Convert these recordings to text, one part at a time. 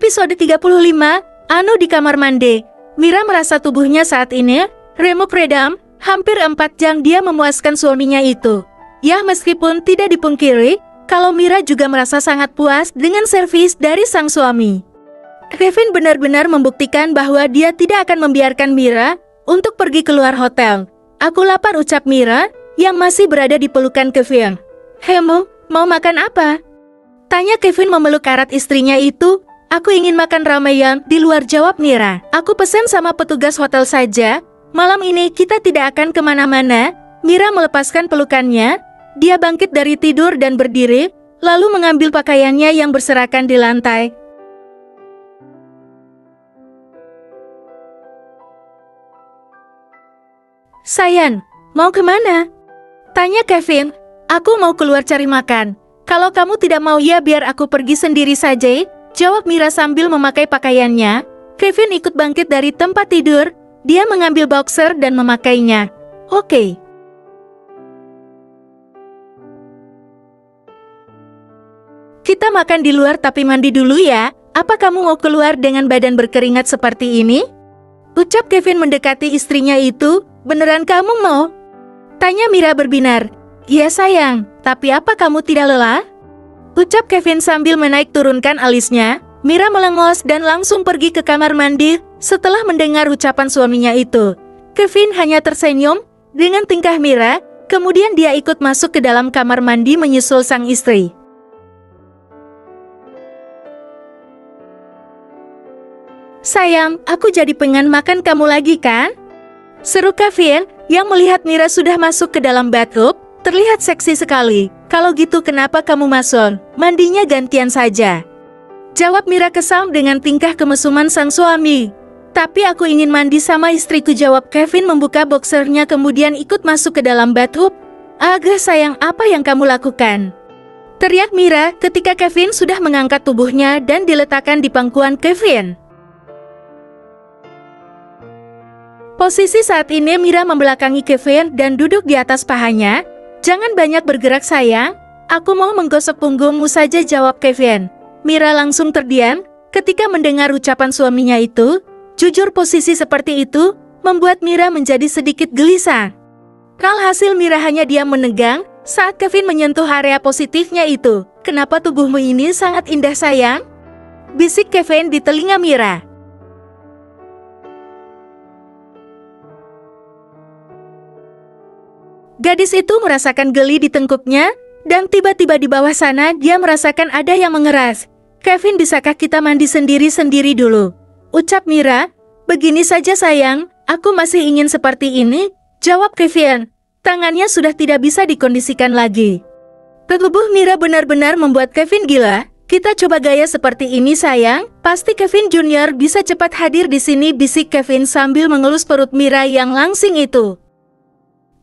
Episode 35, Anu di kamar mandi. Mira merasa tubuhnya saat ini remuk redam, hampir 4 jam dia memuaskan suaminya itu. Ya, meskipun tidak dipungkiri, kalau Mira juga merasa sangat puas dengan servis dari sang suami. Kevin benar-benar membuktikan bahwa dia tidak akan membiarkan Mira untuk pergi keluar hotel. Aku lapar, ucap Mira yang masih berada di pelukan Kevin. Hemu, mau makan apa? Tanya Kevin memeluk erat istrinya itu. Aku ingin makan ramen di luar, jawab Mira. Aku pesan sama petugas hotel saja. Malam ini kita tidak akan kemana-mana. Mira melepaskan pelukannya. Dia bangkit dari tidur dan berdiri, lalu mengambil pakaiannya yang berserakan di lantai. Sayang, mau kemana? Tanya Kevin. Aku mau keluar cari makan. Kalau kamu tidak mau, ya biar aku pergi sendiri saja, jawab Mira sambil memakai pakaiannya. Kevin ikut bangkit dari tempat tidur. Dia mengambil boxer dan memakainya. Oke. Kita makan di luar tapi mandi dulu ya. Apa kamu mau keluar dengan badan berkeringat seperti ini? Ucap Kevin mendekati istrinya itu. Beneran kamu mau? Tanya Mira berbinar. Ya sayang, tapi apa kamu tidak lelah? Ucap Kevin sambil menaik turunkan alisnya. Mira melengos dan langsung pergi ke kamar mandi setelah mendengar ucapan suaminya itu. Kevin hanya tersenyum dengan tingkah Mira, kemudian dia ikut masuk ke dalam kamar mandi menyusul sang istri. Sayang, aku jadi pengen makan kamu lagi kan? Seru Kevin yang melihat Mira sudah masuk ke dalam bathtub. Terlihat seksi sekali. Kalau gitu kenapa kamu masuk? Mandinya gantian saja. Jawab Mira kesal dengan tingkah kemesuman sang suami. Tapi aku ingin mandi sama istriku, jawab Kevin membuka boxernya kemudian ikut masuk ke dalam bathtub. Agak sayang, apa yang kamu lakukan? Teriak Mira ketika Kevin sudah mengangkat tubuhnya dan diletakkan di pangkuan Kevin. Posisi saat ini Mira membelakangi Kevin dan duduk di atas pahanya. Jangan banyak bergerak sayang, aku mau menggosok punggungmu saja, jawab Kevin. Mira langsung terdiam ketika mendengar ucapan suaminya itu. Jujur posisi seperti itu membuat Mira menjadi sedikit gelisah. Alhasil Mira hanya diam menegang saat Kevin menyentuh area positifnya itu. Kenapa tubuhmu ini sangat indah sayang? Bisik Kevin di telinga Mira. Gadis itu merasakan geli di tengkuknya, dan tiba-tiba di bawah sana dia merasakan ada yang mengeras. Kevin, bisakah kita mandi sendiri-sendiri dulu? Ucap Mira. Begini saja sayang, aku masih ingin seperti ini, jawab Kevin. Tangannya sudah tidak bisa dikondisikan lagi. Tubuh Mira benar-benar membuat Kevin gila. Kita coba gaya seperti ini sayang, pasti Kevin Junior bisa cepat hadir di sini, bisik Kevin sambil mengelus perut Mira yang langsing itu.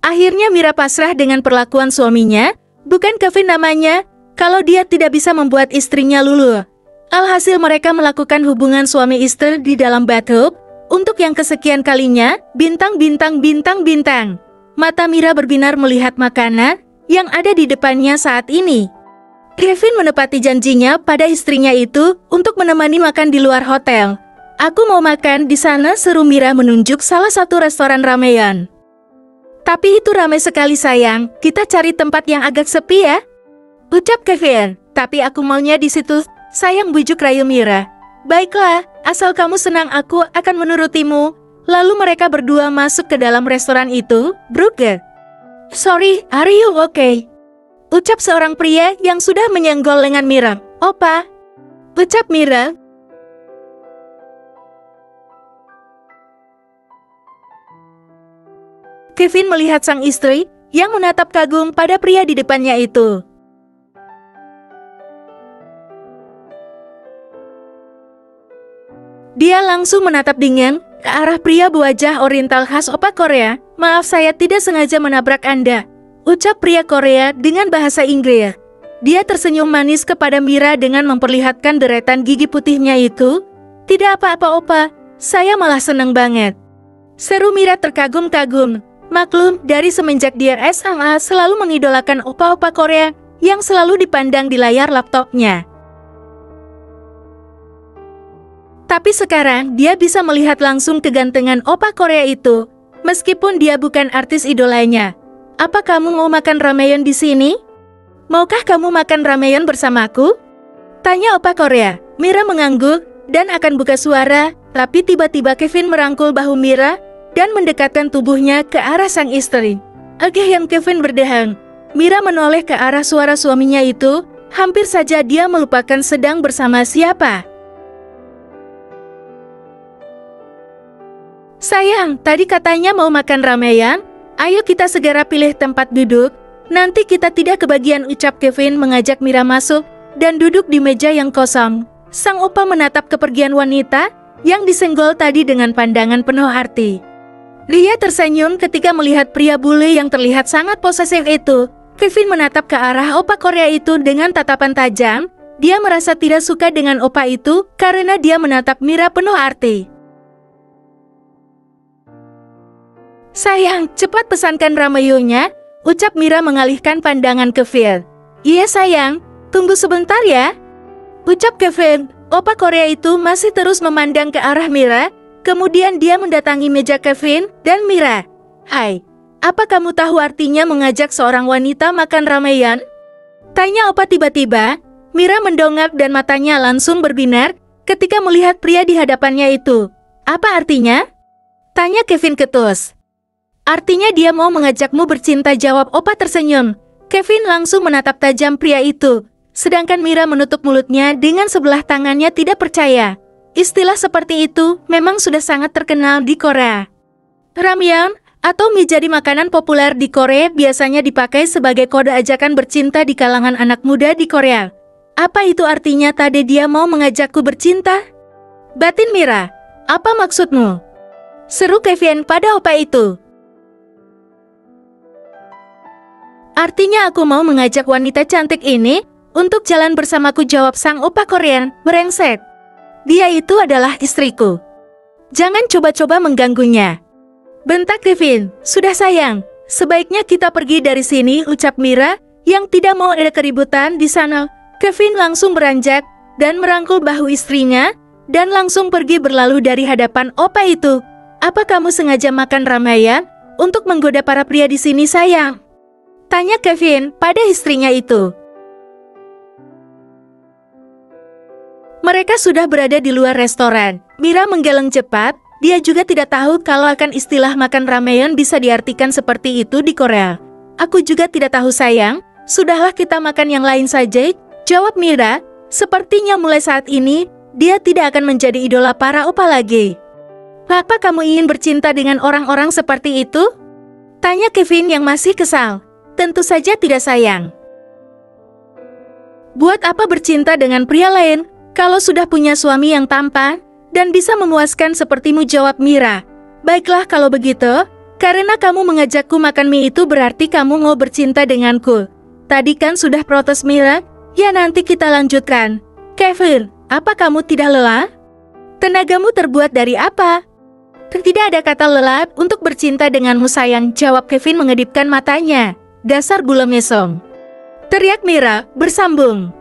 Akhirnya Mira pasrah dengan perlakuan suaminya. Bukan Kevin namanya, kalau dia tidak bisa membuat istrinya luluh. Alhasil mereka melakukan hubungan suami istri di dalam bathtub. Untuk yang kesekian kalinya, bintang-bintang-bintang-bintang. Mata Mira berbinar melihat makanan yang ada di depannya saat ini. Kevin menepati janjinya pada istrinya itu untuk menemani makan di luar hotel. Aku mau makan di sana, seru Mira menunjuk salah satu restoran ramen. Tapi itu ramai sekali sayang, kita cari tempat yang agak sepi ya. Ucap Kevin, tapi aku maunya di situ, sayang, bujuk rayu Mira. Baiklah, asal kamu senang aku akan menurutimu. Lalu mereka berdua masuk ke dalam restoran itu, Brugge. Sorry, are you okay? Ucap seorang pria yang sudah menyenggol lengan Mira. Opa. Ucap Mira. Kevin melihat sang istri yang menatap kagum pada pria di depannya itu. Dia langsung menatap dingin ke arah pria berwajah oriental khas opa Korea. Maaf, saya tidak sengaja menabrak Anda, ucap pria Korea dengan bahasa Inggris. Dia tersenyum manis kepada Mira dengan memperlihatkan deretan gigi putihnya itu. Tidak apa-apa opa, saya malah senang banget. Seru Mira terkagum-kagum. Maklum, dari semenjak dia SMA selalu mengidolakan opa-opa Korea yang selalu dipandang di layar laptopnya. Tapi sekarang dia bisa melihat langsung kegantengan opa Korea itu, meskipun dia bukan artis idolanya. Apa kamu mau makan ramen di sini? Maukah kamu makan ramen bersamaku? Tanya opa Korea. Mira mengangguk dan akan buka suara, tapi tiba-tiba Kevin merangkul bahu Mira dan mendekatkan tubuhnya ke arah sang istri. Yang Kevin berdehang. Mira menoleh ke arah suara suaminya itu, hampir saja dia melupakan sedang bersama siapa. Sayang, tadi katanya mau makan ramen. Ayo kita segera pilih tempat duduk. Nanti kita tidak kebagian, ucap Kevin mengajak Mira masuk dan duduk di meja yang kosong. Sang opa menatap kepergian wanita yang disenggol tadi dengan pandangan penuh arti. Dia tersenyum ketika melihat pria bule yang terlihat sangat posesif itu. Kevin menatap ke arah opa Korea itu dengan tatapan tajam. Dia merasa tidak suka dengan opa itu karena dia menatap Mira penuh arti. Sayang, cepat pesankan rameyonnya, ucap Mira mengalihkan pandangan Kevin. Iya sayang, tunggu sebentar ya, ucap Kevin. Opa Korea itu masih terus memandang ke arah Mira, kemudian dia mendatangi meja Kevin dan Mira. Hai, apa kamu tahu artinya mengajak seorang wanita makan ramen? Tanya opa tiba-tiba. Mira mendongak dan matanya langsung berbinar ketika melihat pria di hadapannya itu. Apa artinya? Tanya Kevin ketus. Artinya dia mau mengajakmu bercinta, jawab opa tersenyum. Kevin langsung menatap tajam pria itu, sedangkan Mira menutup mulutnya dengan sebelah tangannya tidak percaya. Istilah seperti itu memang sudah sangat terkenal di Korea. Ramyeon atau mie jadi makanan populer di Korea biasanya dipakai sebagai kode ajakan bercinta di kalangan anak muda di Korea. Apa itu artinya tadi dia mau mengajakku bercinta? Batin Mira, apa maksudmu? Seru Kevin pada opa itu. Artinya aku mau mengajak wanita cantik ini untuk jalan bersamaku, jawab sang opa Korean, merengsek. Dia itu adalah istriku. Jangan coba-coba mengganggunya. Bentak Kevin, sudah sayang, sebaiknya kita pergi dari sini, ucap Mira yang tidak mau ada keributan di sana. Kevin langsung beranjak dan merangkul bahu istrinya dan langsung pergi berlalu dari hadapan opa itu. Apa kamu sengaja makan ramen untuk menggoda para pria di sini sayang? Tanya Kevin pada istrinya itu. Mereka sudah berada di luar restoran. Mira menggeleng cepat. Dia juga tidak tahu kalau akan istilah makan ramen bisa diartikan seperti itu di Korea. Aku juga tidak tahu sayang. Sudahlah kita makan yang lain saja, jawab Mira. Sepertinya mulai saat ini, dia tidak akan menjadi idola para opa lagi. Apa kamu ingin bercinta dengan orang-orang seperti itu? Tanya Kevin yang masih kesal. Tentu saja tidak sayang. Buat apa bercinta dengan pria lain kalau sudah punya suami yang tampan dan bisa memuaskan sepertimu, jawab Mira. Baiklah kalau begitu, karena kamu mengajakku makan mie itu berarti kamu mau bercinta denganku. Tadi kan sudah protes Mira, ya nanti kita lanjutkan. Kevin, apa kamu tidak lelah? Tenagamu terbuat dari apa? Tidak ada kata lelah untuk bercinta denganmu sayang, jawab Kevin mengedipkan matanya. Dasar gula mesong, teriak Mira bersambung.